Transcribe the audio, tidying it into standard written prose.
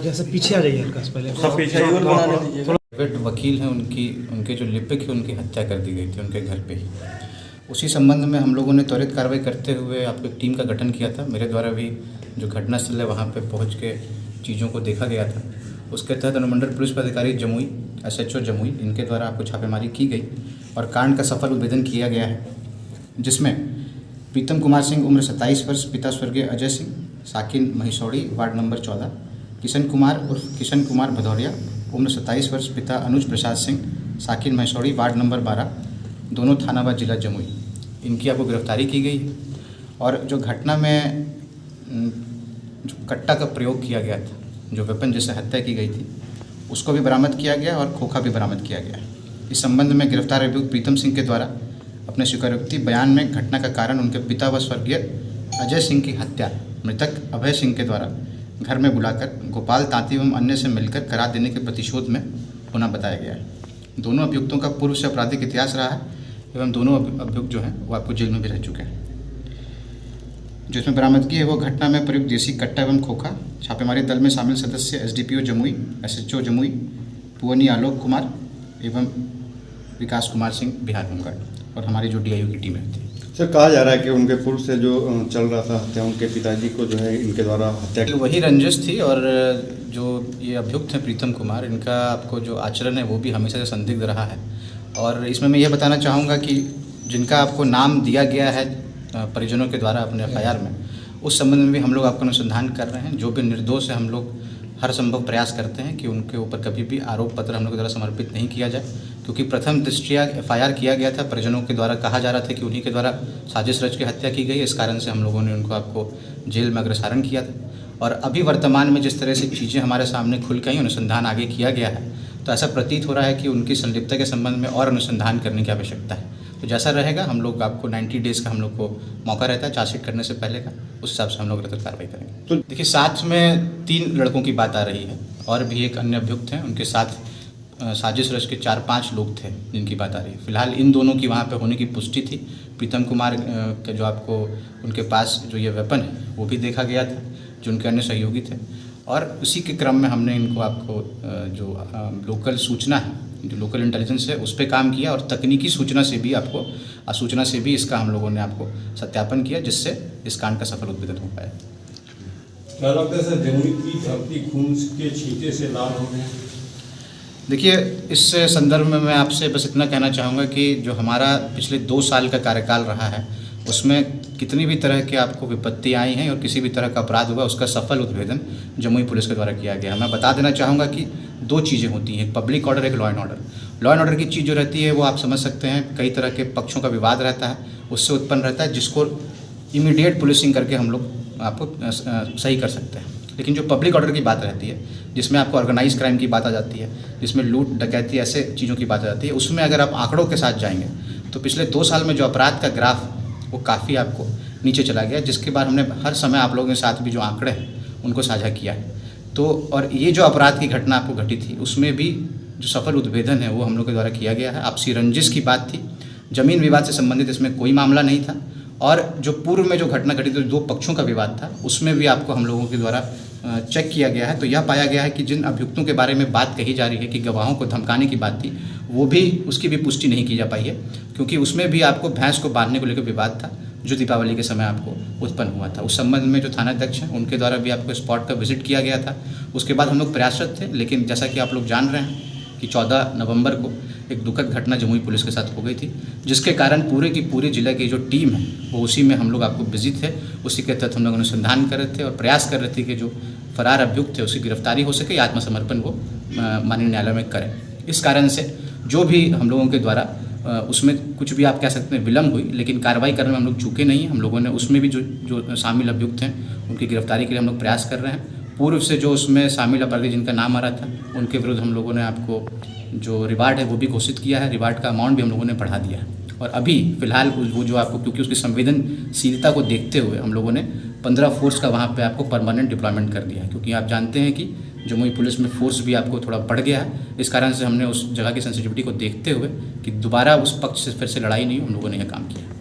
जैसे पीछे आ जाइए हल्का पहले। सब पीछे आइए और बनाने दीजिए। प्राइवेट वकील हैं, उनके जो लिपिक है उनकी हत्या कर दी गई थी उनके घर पे ही। उसी संबंध में हम लोगों ने त्वरित कार्रवाई करते हुए आपको एक टीम का गठन किया था। मेरे द्वारा भी जो घटनास्थल है वहाँ पे पहुँच के चीज़ों को देखा गया था। उसके तहत अनुमंडल पुलिस पदाधिकारी जमुई, SHO जमुई, इनके द्वारा आपको छापेमारी की गई और कांड का सफल उद्भेदन किया गया है, जिसमें प्रीतम कुमार सिंह उम्र 27 वर्ष, पिता स्वर्गीय अजय सिंह, साकिन महिसौड़ी, वार्ड नंबर 14, किशन कुमार उर्फ किशन कुमार भदौरिया उम्र 27 वर्ष, पिता अनुज प्रसाद सिंह, साकिन महिसौड़ी, वार्ड नंबर 12, दोनों थानाबाद जिला जमुई, इनकी आपको गिरफ्तारी की गई है। और जो घटना में जो कट्टा का प्रयोग किया गया था, जो वेपन जिससे हत्या की गई थी, उसको भी बरामद किया गया और खोखा भी बरामद किया गया। इस संबंध में गिरफ्तार अभियुक्त प्रीतम सिंह के द्वारा अपने स्वीकारोक्ति बयान में घटना का कारण उनके पिता व स्वर्गीय अजय सिंह की हत्या मृतक अभय सिंह के द्वारा घर में बुलाकर गोपाल तांती एवं अन्य से मिलकर करा देने के प्रतिशोध में होना बताया गया है। दोनों अभियुक्तों का पूर्व से आपराधिक इतिहास रहा है एवं दोनों अभियुक्त जो हैं वो आपको जेल में भी रह चुके हैं। जो इसमें बरामदगी है वो घटना में प्रयुक्त देसी कट्टा एवं खोखा, छापेमारी दल में शामिल सदस्य SDPO जमुई, SHO जमुई, पुवनी आलोक कुमार एवं विकास कुमार सिंह बिहार होमगार्ड और हमारी जो DIO की टीम रहती है। सर, कहा जा रहा है कि उनके पूर्व से जो चल रहा था हत्या, उनके पिताजी को जो है इनके द्वारा हत्या की। वही रंजिश थी और जो ये अभियुक्त हैं प्रीतम कुमार, इनका आपको जो आचरण है वो भी हमेशा से संदिग्ध रहा है। और इसमें मैं ये बताना चाहूँगा कि जिनका आपको नाम दिया गया है परिजनों के द्वारा अपने FIR में, उस संबंध में भी हम लोग आपका अनुसंधान कर रहे हैं। जो भी निर्दोष है हम लोग हर संभव प्रयास करते हैं कि उनके ऊपर कभी भी आरोप पत्र हम लोग के द्वारा समर्पित नहीं किया जाए, क्योंकि प्रथम दृष्टया FIR किया गया था। परिजनों के द्वारा कहा जा रहा था कि उन्हीं के द्वारा साजिश रच के हत्या की गई। इस कारण से हम लोगों ने उनको आपको जेल में अग्रसारण किया था। और अभी वर्तमान में जिस तरह से चीज़ें हमारे सामने खुल के आई, अनुसंधान आगे किया गया है, तो ऐसा प्रतीत हो रहा है कि उनकी संलिप्तता के संबंध में और अनुसंधान करने की आवश्यकता है। तो जैसा रहेगा हम लोग आपको 90 डेज़ का हम लोग को मौका रहता है चार्जशीट करने से पहले का, उस हिसाब से हम लोग रद्द कार्रवाई करेंगे। तो देखिए, साथ में 3 लड़कों की बात आ रही है और भी एक अन्य अभियुक्त हैं, उनके साथ साजिश रच के 4-5 लोग थे जिनकी बात आ रही है। फिलहाल इन दोनों की वहाँ पे होने की पुष्टि थी। प्रीतम कुमार के जो आपको उनके पास जो ये वेपन है वो भी देखा गया था, जो उनके अन्य सहयोगी थे। और उसी के क्रम में हमने इनको आपको जो लोकल सूचना है, जो लोकल इंटेलिजेंस है, उस पर काम किया और तकनीकी सूचना से भी आपको सूचना से भी इसका हम लोगों ने आपको सत्यापन किया, जिससे इस कांड का सफल उद्भेदन हो पाया। क्या लगता है सर, जमुई की धरती खून के छींटे से लाल हो गए? देखिए, इस संदर्भ में मैं आपसे बस इतना कहना चाहूँगा कि जो हमारा पिछले 2 साल का कार्यकाल रहा है, उसमें कितनी भी तरह के आपको विपत्ति आई हैं और किसी भी तरह का अपराध हुआ, उसका सफल उद्भेदन जमुई पुलिस के द्वारा किया गया। मैं बता देना चाहूँगा कि 2 चीज़ें होती हैं, एक पब्लिक ऑर्डर, एक law and order. Law and order की चीज़ जो रहती है वो आप समझ सकते हैं, कई तरह के पक्षों का विवाद रहता है, उससे उत्पन्न रहता है, जिसको इमीडिएट पुलिसिंग करके हम लोग आपको सही कर सकते हैं। लेकिन जो पब्लिक ऑर्डर की बात रहती है, जिसमें आपको ऑर्गेनाइज क्राइम की बात आ जाती है, जिसमें लूट डकैती ऐसे चीज़ों की बात आ जाती है, उसमें अगर आप आंकड़ों के साथ जाएंगे तो पिछले 2 साल में जो अपराध का ग्राफ वो काफ़ी आपको नीचे चला गया, जिसके बाद हमने हर समय आप लोगों के साथ भी जो आंकड़े हैं उनको साझा किया है। तो और ये जो अपराध की घटना आपको घटी थी, उसमें भी जो सफल उद्भेदन है वो हम लोग के द्वारा किया गया है। आपसी रंजिश की बात थी, ज़मीन विवाद से संबंधित इसमें कोई मामला नहीं था। और जो पूर्व में जो घटना घटी थी, 2 पक्षों का विवाद था, उसमें भी आपको हम लोगों के द्वारा चेक किया गया है। तो यह पाया गया है कि जिन अभियुक्तों के बारे में बात कही जा रही है कि गवाहों को धमकाने की बात थी, वो भी उसकी भी पुष्टि नहीं की जा पाई है, क्योंकि उसमें भी आपको भैंस को बांधने को लेकर विवाद था, जो दीपावली के समय आपको उत्पन्न हुआ था। उस संबंध में जो थानाध्यक्ष हैं उनके द्वारा भी आपको स्पॉट का विजिट किया गया था। उसके बाद हम लोग प्रयासरत थे, लेकिन जैसा कि आप लोग जान रहे हैं कि 14 नवंबर को एक दुखद घटना जमुई पुलिस के साथ हो गई थी, जिसके कारण पूरे की पूरे जिले की जो टीम है वो उसी में हम लोग आपको बिजी थे। उसी के तहत हम लोग अनुसंधान कर रहे थे और प्रयास कर रहे थे कि जो फरार अभियुक्त थे उसकी गिरफ्तारी हो सके, आत्मसमर्पण वो माननीय न्यायालय में करें। इस कारण से जो भी हम लोगों के द्वारा उसमें कुछ भी आप कह सकते हैं विलम्ब हुई, लेकिन कार्रवाई करने में हम लोग चूके नहीं हैं। हम लोगों ने उसमें भी जो शामिल अभियुक्त हैं उनकी गिरफ्तारी के लिए हम लोग प्रयास कर रहे हैं। पूर्व से जो उसमें शामिल अपराधी जिनका नाम आ रहा था, उनके विरुद्ध हम लोगों ने आपको जो रिवार्ड है वो भी घोषित किया है। रिवार्ड का अमाउंट भी हम लोगों ने बढ़ा दिया है। और अभी फ़िलहाल वो जो आपको, क्योंकि उसकी संवेदनशीलता को देखते हुए हम लोगों ने 15 फोर्स का वहाँ पे आपको परमानेंट डिप्लॉयमेंट कर दिया है, क्योंकि आप जानते हैं कि जमुई पुलिस में फोर्स भी आपको थोड़ा बढ़ गया है। इस कारण से हमने उस जगह की सेंसिटिविटी को देखते हुए कि दोबारा उस पक्ष से फिर से लड़ाई नहीं हो, हम लोगों ने यह काम किया।